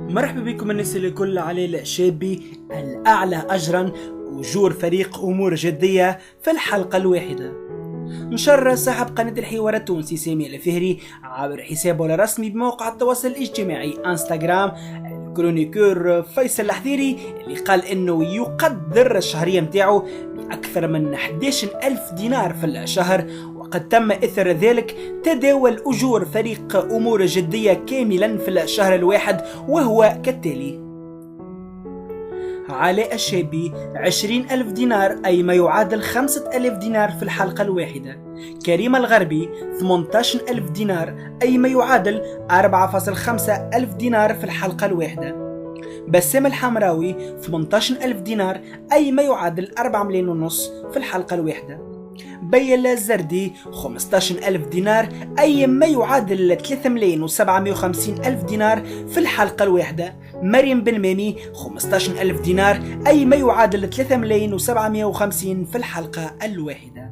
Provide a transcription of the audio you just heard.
مرحبا بكم الناس اللي كل علي الشابي الأعلى أجرا أجور فريق أمور جدية في الحلقة الواحدة. نشر صاحب قناة الحوار التونسي سامي الفهري عبر حسابه الرسمي بموقع التواصل الاجتماعي انستغرام الكرونيكور فيصل الحذيري اللي قال انه يقدر الشهرية متاعه بأكثر من 11,000 دينار في الشهر، وقد تم إثر ذلك تداول أجور فريق أمور جدية كاملا في الشهر الواحد، وهو كالتالي: علاء الشابي 20,000 دينار أي ما يعادل 5,000 دينار في الحلقة الواحدة. كريم الغربي 18,000 دينار أي ما يعادل 4.5 ألف دينار في الحلقة الواحدة. بسام الحمراوي 18,000 دينار أي ما يعادل 4 ملايين ونص في الحلقة الواحدة. بيل الزردي 15,000 دينار أي ما يعادل 3,750,000 دينار في الحلقة الواحدة. مريم بالمامي 15,000 دينار أي ما يعادل 3,750,000 في الحلقة الواحدة.